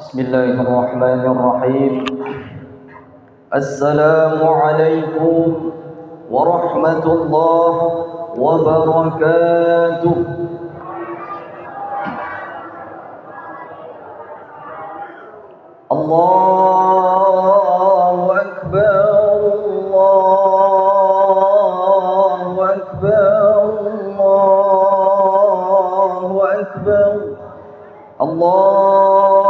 Bismillahirrahmanirrahim. Assalamualaikum warahmatullahi wabarakatuh. Allahu Akbar, Allahu Akbar, Allahu Akbar, Allahu Akbar,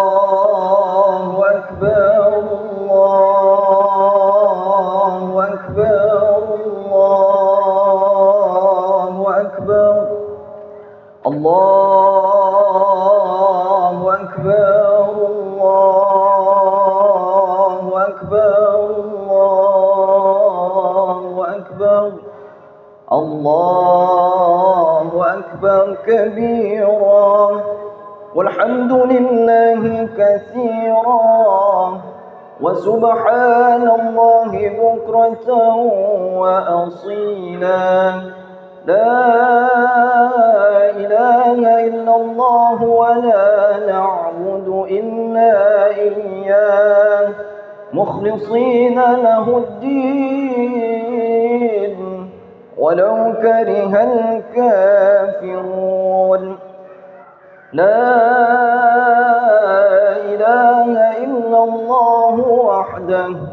Allahu Akbar, Allahu Akbar, Allahu Akbar, Allahu Akbar, Allahu Akbar, Allahu Akbar kabira, walhamdulillahi katsiran, wa subhanallahi bukratan wa asila. La ilaha illallah wa la na'budu illa iyyah mukhlishina lahuddin walau karihal kafirun. La ilaha illallah wahdahu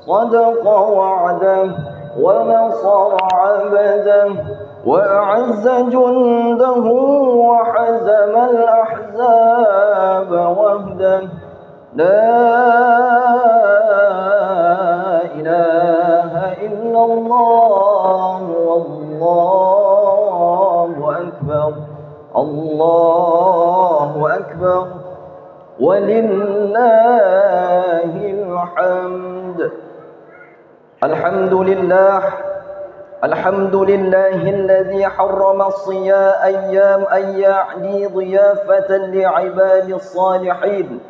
sadaqa wa'dahu wa nasara 'abdahu wa a'azza jundahu wa hazama al-ahzaba wahdahu. La ilaha illallah wallahu akbar, Allahu akbar, walillahil hamd. Alhamdulillah, alhamdulillahilladzi harrama as-siyam ayyam ayya'di dhiyafatan li'ibadis salihin.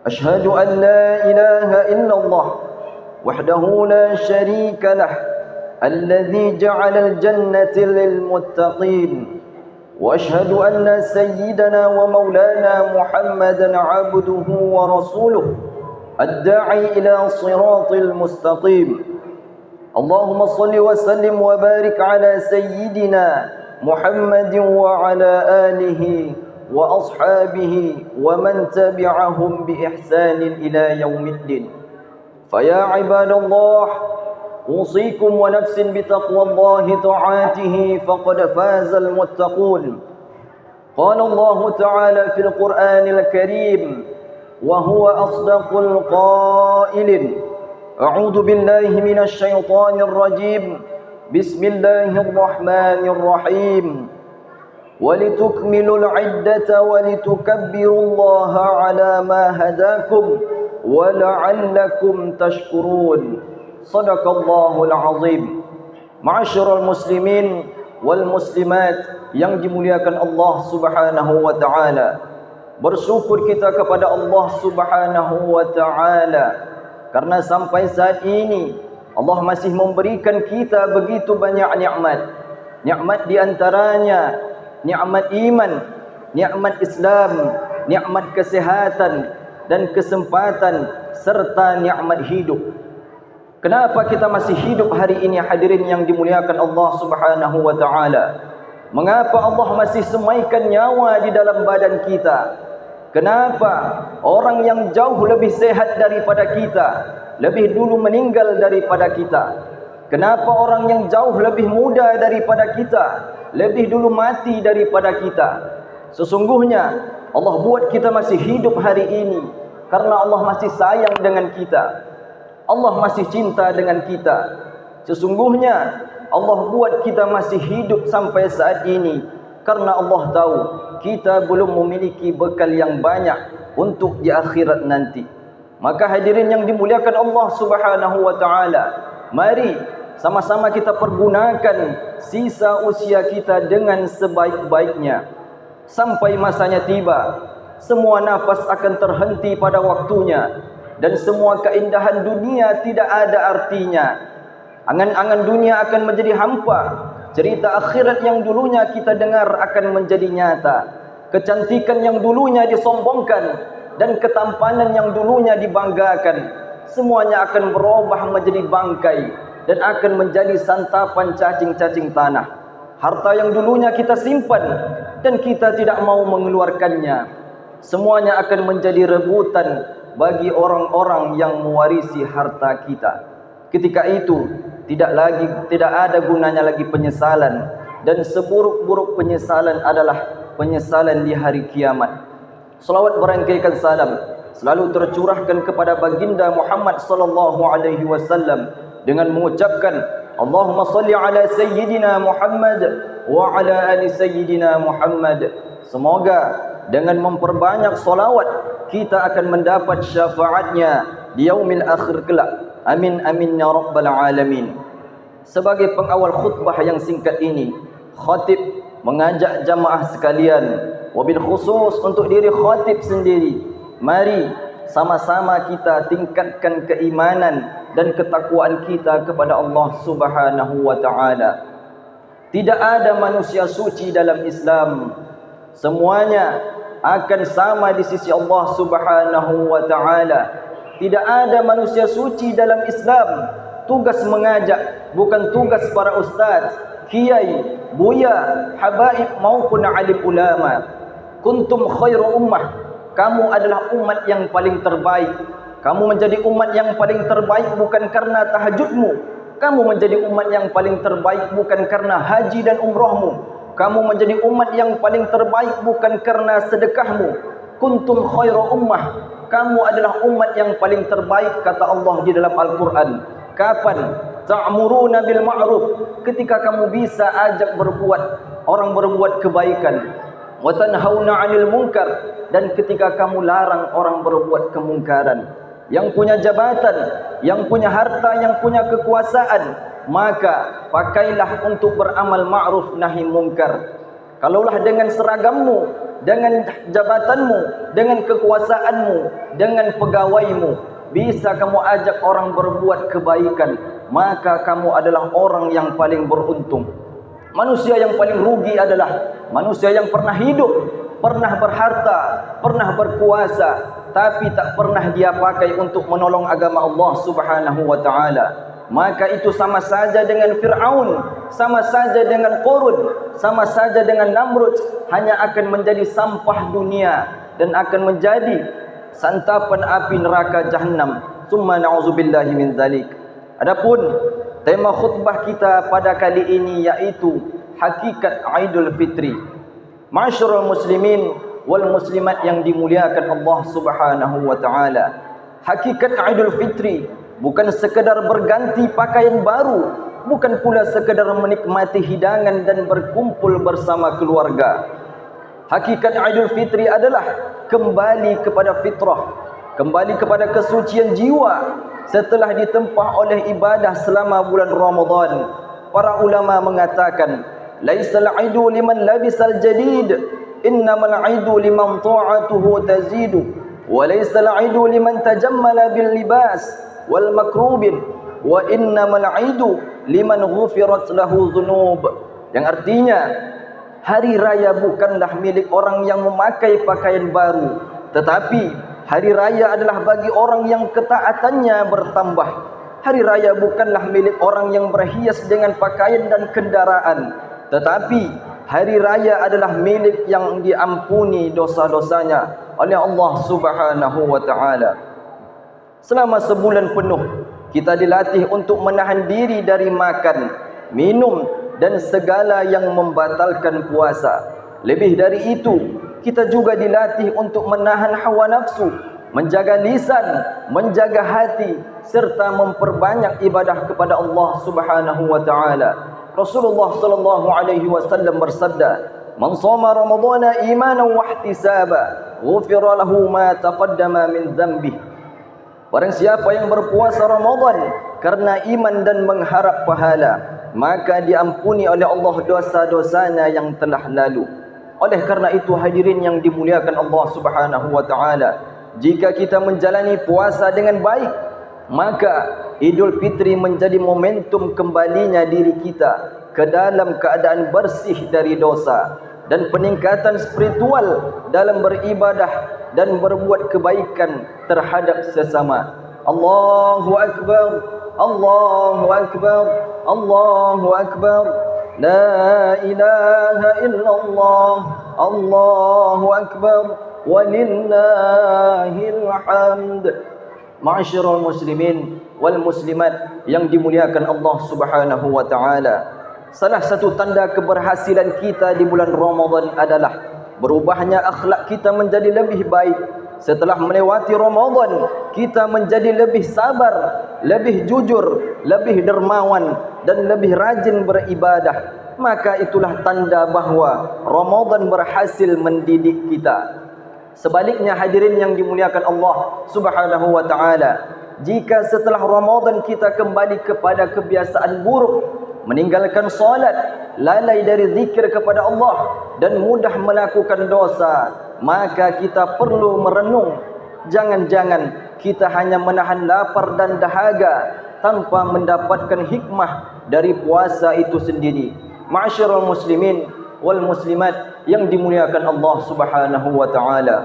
Ashhadu an la ilaha illallah wahdahu la sharika lah, alladzi ja'ala al-jannata lil muttaqin. وأشهد أن سيدنا ومولانا محمدا عبده ورسوله الداعي إلى صراط المستقيم. اللهم صل وسلم وبارك على سيدنا محمد وعلى آله وأصحابه ومن تبعهم بإحسان إلى يوم الدين. فيا عباد الله، أوصيكم ونفس بتقوى الله طاعته فقد فاز المتقون. قال الله تعالى في القرآن الكريم وهو أصدق القائلين: أعوذ بالله من الشيطان الرجيم، بسم الله الرحمن الرحيم، ولتكملوا العدة ولتكبروا الله على ما هداكم ولعلكم تشكرون. Sadaqallahul azim. Ma'asyiral muslimin wal muslimat yang dimuliakan Allah Subhanahu wa taala. Bersyukur kita kepada Allah Subhanahu wa taala karena sampai saat ini Allah masih memberikan kita begitu banyak nikmat. Nikmat di antaranya nikmat iman, nikmat Islam, nikmat kesehatan dan kesempatan serta nikmat hidup. Kenapa kita masih hidup hari ini, hadirin yang dimuliakan Allah Subhanahu wa taala? Mengapa Allah masih semaikan nyawa di dalam badan kita? Kenapa orang yang jauh lebih sehat daripada kita lebih dulu meninggal daripada kita? Kenapa orang yang jauh lebih muda daripada kita lebih dulu mati daripada kita? Sesungguhnya Allah buat kita masih hidup hari ini karena Allah masih sayang dengan kita. Allah masih cinta dengan kita. Sesungguhnya Allah buat kita masih hidup sampai saat ini karena Allah tahu kita belum memiliki bekal yang banyak untuk di akhirat nanti. Maka hadirin yang dimuliakan Allah Subhanahu wa taala, mari sama-sama kita pergunakan sisa usia kita dengan sebaik-baiknya. Sampai masanya tiba, semua nafas akan terhenti pada waktunya. Dan semua keindahan dunia tidak ada artinya. Angan-angan dunia akan menjadi hampa. Cerita akhirat yang dulunya kita dengar akan menjadi nyata. Kecantikan yang dulunya disombongkan dan ketampanan yang dulunya dibanggakan, semuanya akan berubah menjadi bangkai dan akan menjadi santapan cacing-cacing tanah. Harta yang dulunya kita simpan dan kita tidak mau mengeluarkannya, semuanya akan menjadi rebutan bagi orang-orang yang mewarisi harta kita. Ketika itu tidak ada gunanya lagi penyesalan, dan seburuk-buruk penyesalan adalah penyesalan di hari kiamat. Salawat berangkaikan salam selalu tercurahkan kepada baginda Muhammad sallallahu alaihi wasallam dengan mengucapkan Allahumma salli ala sayyidina Muhammad wa ala ali sayyidina Muhammad. Semoga dengan memperbanyak salawat kita akan mendapat syafaatnya di yaumil akhir kelak. Amin amin ya rabbal alamin. Sebagai pengawal khutbah yang singkat ini, khatib mengajak jamaah sekalian, wabil khusus untuk diri khatib sendiri, mari sama-sama kita tingkatkan keimanan dan ketakwaan kita kepada Allah Subhanahu wa taala. Tidak ada manusia suci dalam Islam. Semuanya akan sama di sisi Allah Subhanahu wa taala. Tidak ada manusia suci dalam Islam. Tugas mengajak bukan tugas para ustaz, kiai, buya, habaib maupun alim ulama. Kuntum khairu ummah. Kamu adalah umat yang paling terbaik. Kamu menjadi umat yang paling terbaik bukan karena tahajudmu. Kamu menjadi umat yang paling terbaik bukan karena haji dan umrahmu. Kamu menjadi umat yang paling terbaik bukan karena sedekahmu. Kuntum khairu ummah. Kamu adalah umat yang paling terbaik, kata Allah di dalam Al-Quran. Kapan? Ta'muruna bil ma'ruf. Ketika kamu bisa ajak orang berbuat kebaikan. Wa tanhauna 'anil munkar. Dan ketika kamu larang orang berbuat kemungkaran. Yang punya jabatan, yang punya harta, yang punya kekuasaan, maka pakailah untuk beramal ma'ruf nahi munkar. Kalaulah dengan seragammu, dengan jabatanmu, dengan kekuasaanmu, dengan pegawaimu bisa kamu ajak orang berbuat kebaikan, maka kamu adalah orang yang paling beruntung. Manusia yang paling rugi adalah manusia yang pernah hidup, pernah berharta, pernah berkuasa, tapi tak pernah dia pakai untuk menolong agama Allah Subhanahu wa taala. Maka itu sama saja dengan Fir'aun, sama saja dengan Qarun, sama saja dengan Namrud, hanya akan menjadi sampah dunia dan akan menjadi santapan api neraka Jahannam. Summa na'udzubillahi min dzalik. Adapun tema khutbah kita pada kali ini yaitu hakikat Aidul Fitri. Ma'asyiral muslimin wal muslimat yang dimuliakan Allah Subhanahu wa taala. Hakikat Aidul Fitri bukan sekedar berganti pakaian baru, bukan pula sekedar menikmati hidangan dan berkumpul bersama keluarga. Hakikat Aidul Fitri adalah kembali kepada fitrah, kembali kepada kesucian jiwa setelah ditempah oleh ibadah selama bulan Ramadan. Para ulama mengatakan, laisal aidu liman labisal jadid, innamal aidu liman ta'atuhu tazidu, wa laisal aidu liman tajammala bil libas wal makrubin, wa innamal aidu liman ghufirat lahu dhunub. Yang artinya, hari raya bukanlah milik orang yang memakai pakaian baru, tetapi hari raya adalah bagi orang yang ketaatannya bertambah. Hari raya bukanlah milik orang yang berhias dengan pakaian dan kendaraan, tetapi hari raya adalah milik yang diampuni dosa-dosanya oleh Allah Subhanahu wa taala. Selama sebulan penuh kita dilatih untuk menahan diri dari makan, minum dan segala yang membatalkan puasa. Lebih dari itu, kita juga dilatih untuk menahan hawa nafsu, menjaga lisan, menjaga hati, serta memperbanyak ibadah kepada Allah Subhanahu wa taala. Rasulullah sallallahu alaihi wasallam bersabda, "Man shoma ramadhana imanan wa ihtisaba, ghufira lahu ma taqaddama min dhanbihi." Barang siapa yang berpuasa Ramadan karena iman dan mengharap pahala, maka diampuni oleh Allah dosa-dosanya yang telah lalu. Oleh karena itu hadirin yang dimuliakan Allah Subhanahu wa taala, jika kita menjalani puasa dengan baik, maka Idul Fitri menjadi momentum kembalinya diri kita ke dalam keadaan bersih dari dosa dan peningkatan spiritual dalam beribadah dan berbuat kebaikan terhadap sesama. Allahu Akbar, Allahu Akbar, Allahu Akbar. La ilaha illallah, Allahu Akbar, walillahil hamd. Ma'asyiral muslimin wal muslimat yang dimuliakan Allah Subhanahu wa taala. Salah satu tanda keberhasilan kita di bulan Ramadan adalah berubahnya akhlak kita menjadi lebih baik. Setelah melewati Ramadan, kita menjadi lebih sabar, lebih jujur, lebih dermawan dan lebih rajin beribadah. Maka itulah tanda bahwa Ramadan berhasil mendidik kita. Sebaliknya hadirin yang dimuliakan Allah Subhanahu wa taala, jika setelah Ramadan kita kembali kepada kebiasaan buruk, meninggalkan solat, lalai dari zikir kepada Allah dan mudah melakukan dosa, maka kita perlu merenung. Jangan-jangan kita hanya menahan lapar dan dahaga tanpa mendapatkan hikmah dari puasa itu sendiri. Ma'asyiral muslimin wal muslimat yang dimuliakan Allah Subhanahu wa taala.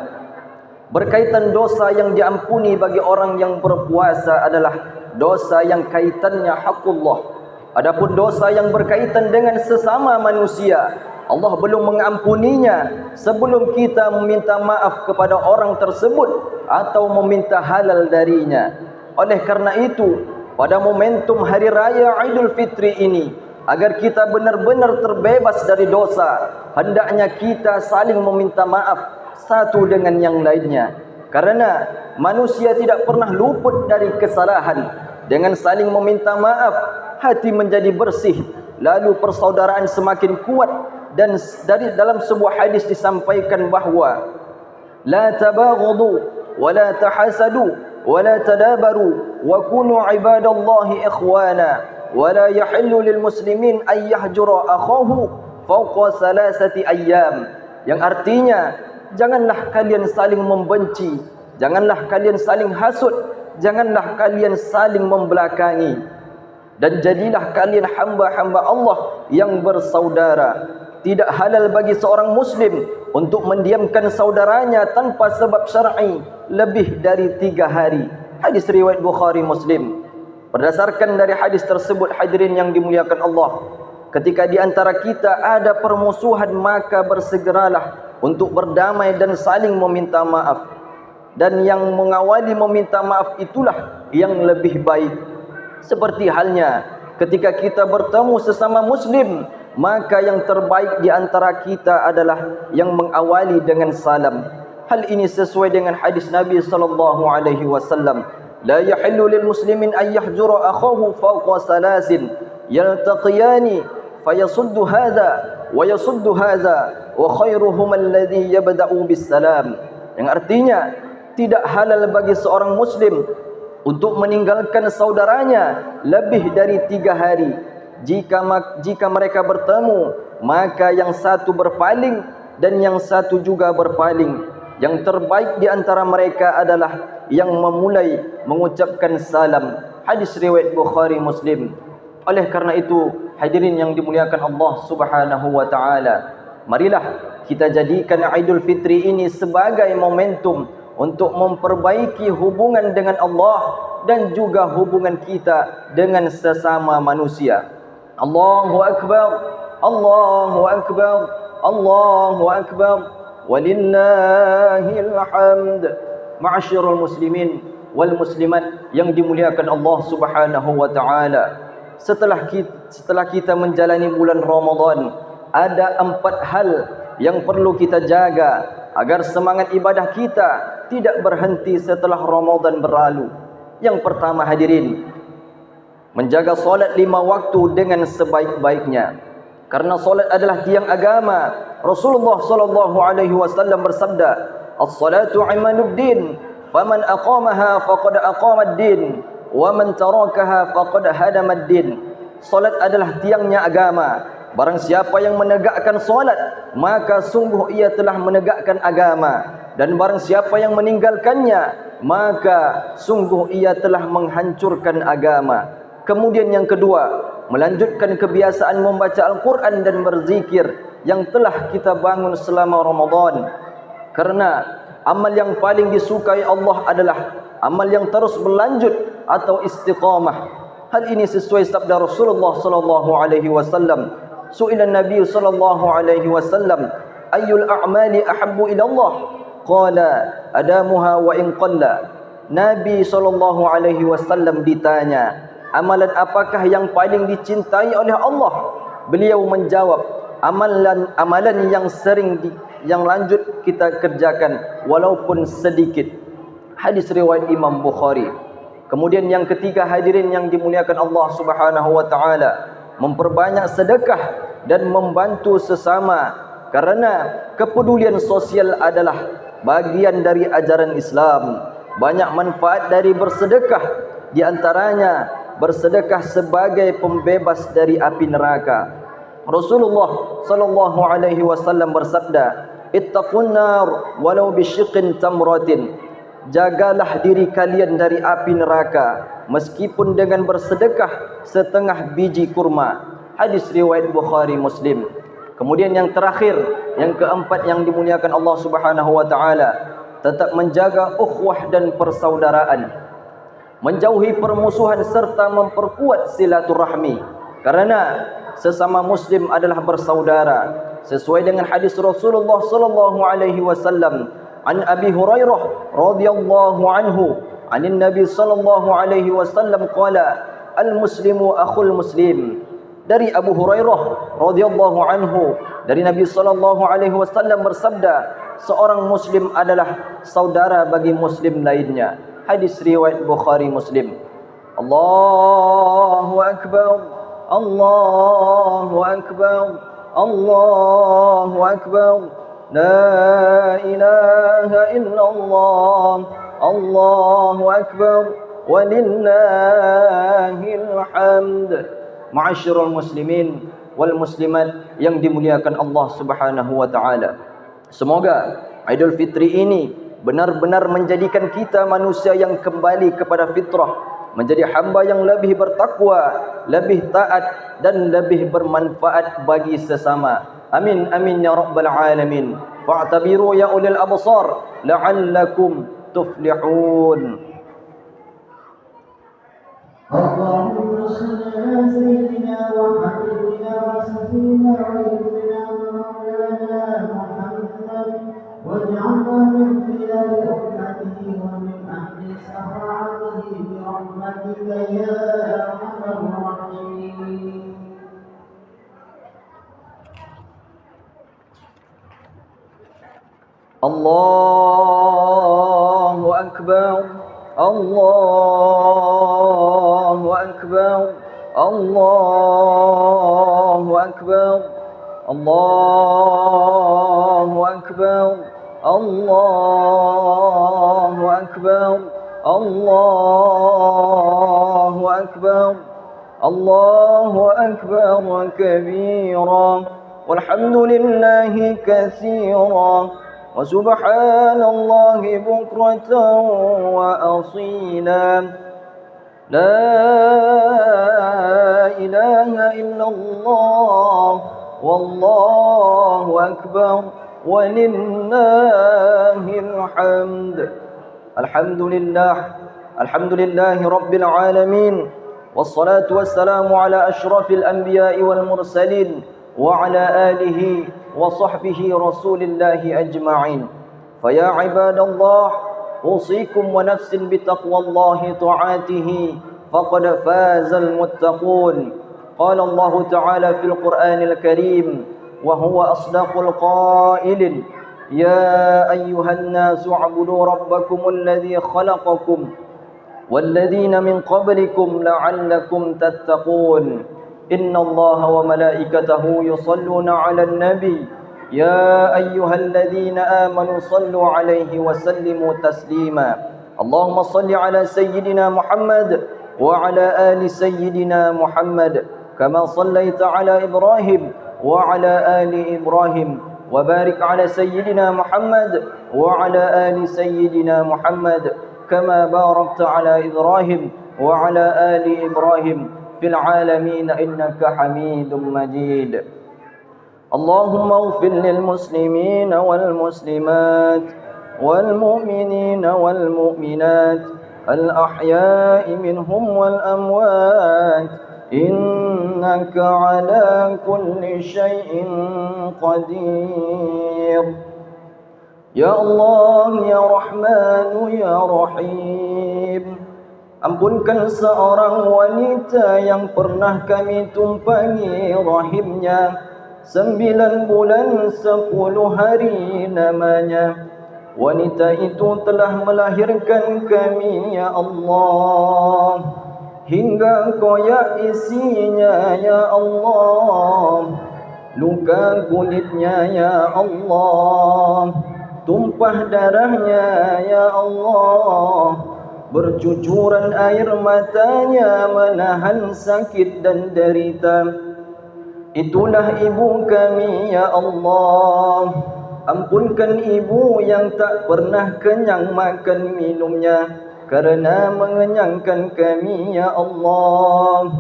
Berkaitan dosa yang diampuni bagi orang yang berpuasa adalah dosa yang kaitannya hakullah. Adapun dosa yang berkaitan dengan sesama manusia, Allah belum mengampuninya sebelum kita meminta maaf kepada orang tersebut atau meminta halal darinya. Oleh karena itu, pada momentum hari raya Idul Fitri ini, agar kita benar-benar terbebas dari dosa, hendaknya kita saling meminta maaf satu dengan yang lainnya. Karena manusia tidak pernah luput dari kesalahan. Dengan saling meminta maaf, hati menjadi bersih, lalu persaudaraan semakin kuat. Dan dari dalam sebuah hadis disampaikan bahawa la tabaghadu wa la tahasadu wa la tadabaru wa kunu ibadallahi ikhwana wa la yahillu lil muslimin ay yahjura akhahu fawqa salasati ayyam. Yang artinya, janganlah kalian saling membenci, janganlah kalian saling hasud, janganlah kalian saling membelakangi, dan jadilah kalian hamba-hamba Allah yang bersaudara. Tidak halal bagi seorang muslim untuk mendiamkan saudaranya tanpa sebab syar'i lebih dari 3 hari. Hadis riwayat Bukhari Muslim. Berdasarkan dari hadis tersebut, hadirin yang dimuliakan Allah, ketika di antara kita ada permusuhan, maka bersegeralah untuk berdamai dan saling meminta maaf. Dan yang mengawali meminta maaf itulah yang lebih baik. Seperti halnya ketika kita bertemu sesama muslim, maka yang terbaik di antara kita adalah yang mengawali dengan salam. Hal ini sesuai dengan hadis Nabi sallallahu alaihi wasallam, la yahillu lil muslimin ay yahjura akhahu fawqa salasin yaltaqiyani fayasuddu hadha wa yasuddu hadha wa khairuhum alladhi yabda'u bis salam. Yang artinya, tidak halal bagi seorang muslim untuk meninggalkan saudaranya lebih dari 3 hari. Jika mereka bertemu, maka yang satu berpaling dan yang satu juga berpaling. Yang terbaik di antara mereka adalah yang memulai mengucapkan salam. Hadis riwayat Bukhari Muslim. Oleh karena itu, hadirin yang dimuliakan Allah Subhanahu wa taala, marilah kita jadikan Idul Fitri ini sebagai momentum untuk memperbaiki hubungan dengan Allah dan juga hubungan kita dengan sesama manusia. Allahu Akbar, Allahu Akbar, Allahu Akbar, walillahil hamd. Ma'asyiral muslimin wal muslimat yang dimuliakan Allah Subhanahu wa taala. Setelah kita menjalani bulan Ramadan, ada 4 hal yang perlu kita jaga agar semangat ibadah kita tidak berhenti setelah Ramadan berlalu. Yang pertama, hadirin, menjaga solat 5 waktu dengan sebaik-baiknya. Karena solat adalah tiang agama. Rasulullah sallallahu alaihi wasallam bersabda, "As-salatu imaduddin, faman aqamaha faqad aqamad-din, wa man tarakaha faqad hadamad-din." Solat adalah tiangnya agama. Barang siapa yang menegakkan solat, maka sungguh ia telah menegakkan agama. Dan barang siapa yang meninggalkannya, maka sungguh ia telah menghancurkan agama. Kemudian yang kedua, melanjutkan kebiasaan membaca Al-Quran dan berzikir yang telah kita bangun selama Ramadan. Karena amal yang paling disukai Allah adalah amal yang terus berlanjut atau istiqamah. Hal ini sesuai sabda Rasulullah sallallahu alaihi wasallam. Su'ila Nabi sallallahu alaihi wasallam, ayyul a'mali ahabbu ila Allah? Qala adamuha wa in qalla. Nabi sallallahu alaihi wasallam ditanya, amalan apakah yang paling dicintai oleh Allah? Beliau menjawab, amalan yang yang lanjut kita kerjakan walaupun sedikit. Hadis riwayat Imam Bukhari. Kemudian yang ketiga, hadirin yang dimuliakan Allah Subhanahu wa taala, memperbanyak sedekah dan membantu sesama, karena kepedulian sosial adalah bagian dari ajaran Islam. Banyak manfaat dari bersedekah, di antaranya bersedekah sebagai pembebas dari api neraka. Rasulullah sallallahu alaihi wasallam bersabda, "Ittaqun nar walau bisyiqqin tamratin." Jagalah diri kalian dari api neraka meskipun dengan bersedekah setengah biji kurma. Hadis riwayat Bukhari Muslim. Kemudian yang terakhir, yang keempat yang dimuliakan Allah Subhanahu wa taala, tetap menjaga ukhuwah dan persaudaraan, menjauhi permusuhan serta memperkuat silaturahmi, karena sesama muslim adalah bersaudara sesuai dengan hadis Rasulullah sallallahu alaihi wasallam. An Abi Hurairah radhiyallahu anhu, anin Nabi sallallahu alaihi wasallam qala, al muslimu akhul muslim. Dari Abu Hurairah radhiyallahu anhu, dari Nabi sallallahu alaihi wasallam bersabda, seorang muslim adalah saudara bagi muslim lainnya. Hadis riwayat Bukhari Muslim. Allahu akbar, Allahu akbar, Allahu akbar. La ilaha illallah, Allahu akbar, walillahil hamd. Ma'asyiral muslimin wal muslimat yang dimuliakan Allah Subhanahu wa taala. Semoga Idul Fitri ini benar-benar menjadikan kita manusia yang kembali kepada fitrah, menjadi hamba yang lebih bertakwa, lebih taat dan lebih bermanfaat bagi sesama. Amin amin ya rabbal alamin. Fa'tabiru ya ulil absar la'allakum tuflihun. Allahumma salli ala sayyidina wa habibina wa safina wa ibnina Maulana Muhammad waj'alna min khilali ummatihi wa min ahli safa'atihi bi rahmatika ya arhamar rahimin. Allahu akbar, Allahu akbar, Allahu akbar, Allahu akbar, Allahu akbar, Allahu akbar, Allahu akbar kabira, walhamdulillahi katsira, wa subhanallahi bukratan wa asila. La ilaha illallah, wallahu akbar, walillahil hamd. Alhamdulillahi rabbil alamin, wassalatu wassalamu ala asyrafil anbiya'i wal mursalin wa ala alihi wa sahbihi rasulillahi ajma'in. Faya ibadallah, usikum wa nafsin bitaqwallahi ta'atihi faqad fazal muttaqun. Qala Allah ta'ala fil Qur'anil Karim wa huwa asdaqul qailin, ya ayyuhan nasu u'budu rabbakumul ladzi khalaqakum walladzina min qablikum la'allakum tattaqun. Inna Allah wa malaikatahu yusalluna 'alan nabi ya ayyuhalladzina amanu sallu 'alaihi wa sallimu taslima. Allahumma salli 'ala sayyidina Muhammad wa 'ala ali sayyidina Muhammad kama sallaita 'ala Ibrahim wa 'ala ali Ibrahim wa barik 'ala sayyidina Muhammad wa 'ala ali sayyidina Muhammad kama barakta 'ala Ibrahim wa 'ala ali Ibrahim fil alamin innaka Hamidum Majid. Allahumma ighfir lil muslimin wal muslimat والمؤمنين والمؤمنات الأحياء منهم والأموات إنك على كل شيء قدير. Ya Allah, Ya Rahman, Ya Rahim, ampunkan seorang wanita yang pernah kami tumpangi rahimnya 9 bulan 10 hari namanya. Wanita itu telah melahirkan kami, Ya Allah, hingga koyak isinya, Ya Allah, luka kulitnya, Ya Allah, tumpah darahnya, Ya Allah, bercucuran air matanya menahan sakit dan derita. Itulah ibu kami, Ya Allah, ampunkan ibu yang tak pernah kenyang makan minumnya karena mengenyangkan kami, Ya Allah.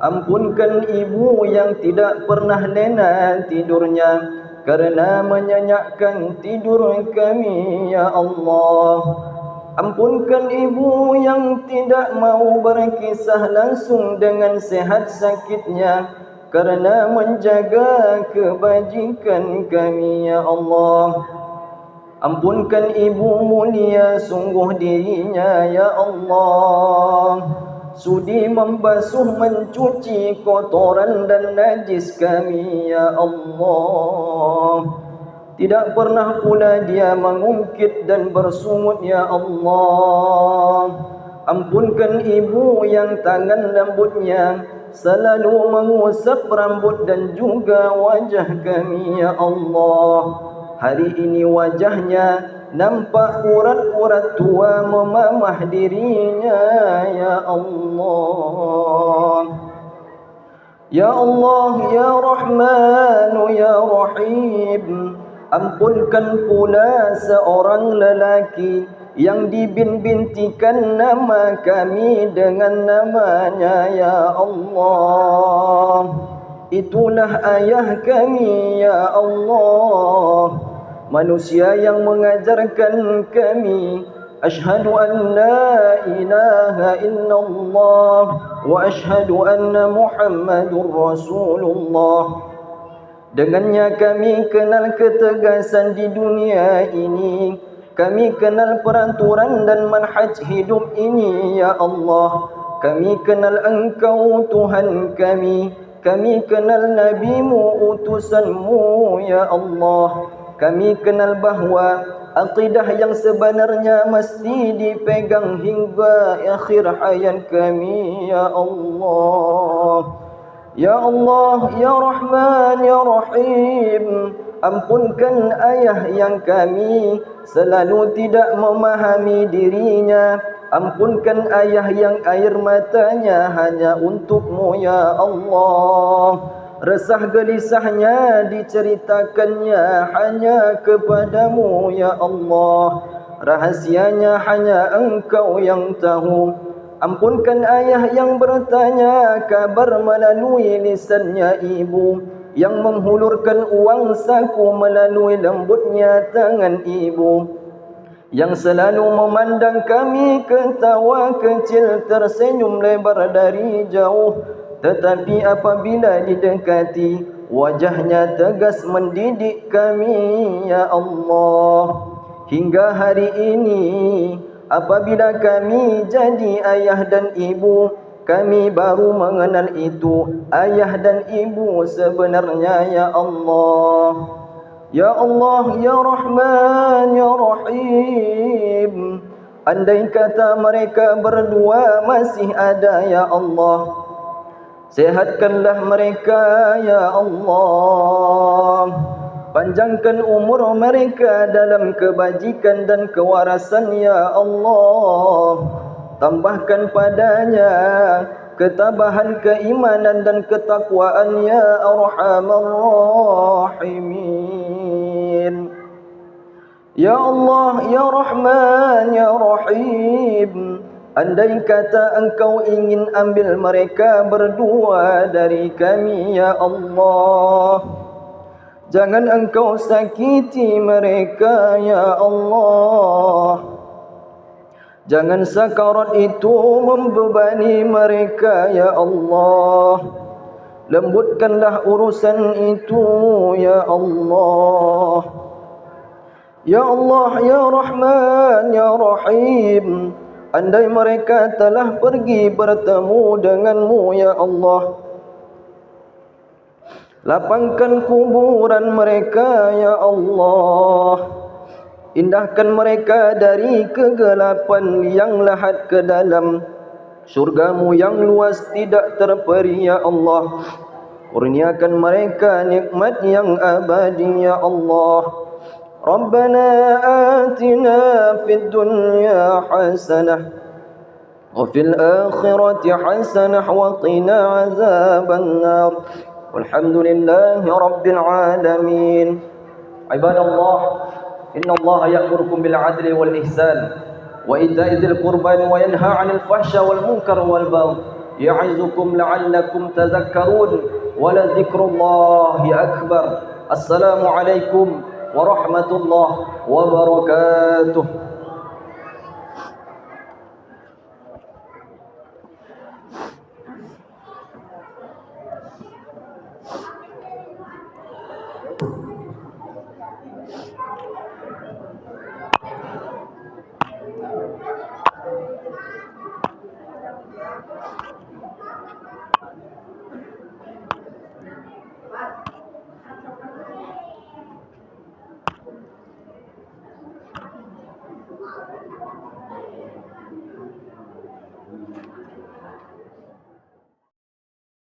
Ampunkan ibu yang tidak pernah lena tidurnya karena menyenyakkan tidur kami, Ya Allah. Ampunkan ibu yang tidak mau berkisah langsung dengan sehat sakitnya karena menjaga kebajikan kami, Ya Allah. Ampunkan ibu mulia sungguh dirinya, Ya Allah, sudi membasuh mencuci kotoran dan najis kami, Ya Allah. Tidak pernah pula dia mengungkit dan bersungut, Ya Allah. Ampunkan ibu yang tangan lembutnya selalu mengusap rambut dan juga wajah kami, Ya Allah. Hari ini wajahnya nampak urat-urat tua memamah dirinya, Ya Allah. Ya Allah, Ya Rahman, Ya Rahim, ampunkan pula seorang lelaki yang dibintikan nama kami dengan namanya, Ya Allah. Itulah ayah kami, Ya Allah, manusia yang mengajarkan kami asyhadu an la ilaha illallah wa asyhadu anna Muhammadur Rasulullah. Dengannya kami kenal ketegasan di dunia ini, kami kenal peraturan dan manhaj hidup ini, Ya Allah. Kami kenal Engkau Tuhan kami kenal Nabi-Mu utusan-Mu, Ya Allah. Kami kenal bahawa akidah yang sebenarnya mesti dipegang hingga akhir hayat kami, Ya Allah. Ya Allah, Ya Rahman, Ya Rahim, ampunkan ayah yang kami selalu tidak memahami dirinya. Ampunkan ayah yang air matanya hanya untuk-Mu, Ya Allah. Resah gelisahnya diceritakannya hanya kepadamu, Ya Allah. Rahasianya hanya Engkau yang tahu. Ampunkan ayah yang bertanya kabar melalui lisannya ibu, yang menghulurkan uang saku melalui lembutnya tangan ibu, yang selalu memandang kami ketawa kecil tersenyum lebar dari jauh, tetapi apabila didekati wajahnya tegas mendidik kami, Ya Allah. Hingga hari ini apabila kami jadi ayah dan ibu, kami baru mengenal itu ayah dan ibu sebenarnya, Ya Allah. Ya Allah, Ya Rahman, Ya Rahim, andai kata mereka berdua masih ada, Ya Allah, sehatkanlah mereka, Ya Allah. Panjangkan umur mereka dalam kebajikan dan kewarasan, Ya Allah. Tambahkan padanya ketabahan keimanan dan ketakwaan, Ya Arhamar Rahimin. Ya Allah, Ya Rahman, Ya Rahim, andai kata Engkau ingin ambil mereka berdua dari kami, Ya Allah, Jangan Engkau sakiti mereka ya Allah. Jangan sakarat itu membebani mereka ya Allah. Lembutkanlah urusan itu ya Allah. Ya Allah, ya Rahman, ya Rahim. Andai mereka telah pergi bertemu denganmu ya Allah, lapangkan kuburan mereka ya Allah. Indahkan mereka dari kegelapan yang lahat ke dalam syurgamu yang luas tidak terperi ya Allah. Kurniakan mereka nikmat yang abadi ya Allah. Rabbana atina fid dunya hasanah wa fil akhirati hasanah wa qina azaban nar. Walhamdulillahi rabbil alamin. Ibadallah, إن الله يأمركم بالعدل والإحسان وإيتاء ذي القربى وينهى عن الفحشاء والمنكر والبغي يعظكم لعلكم تذكرون ولذكر الله أكبر. السلام عليكم ورحمة الله وبركاته.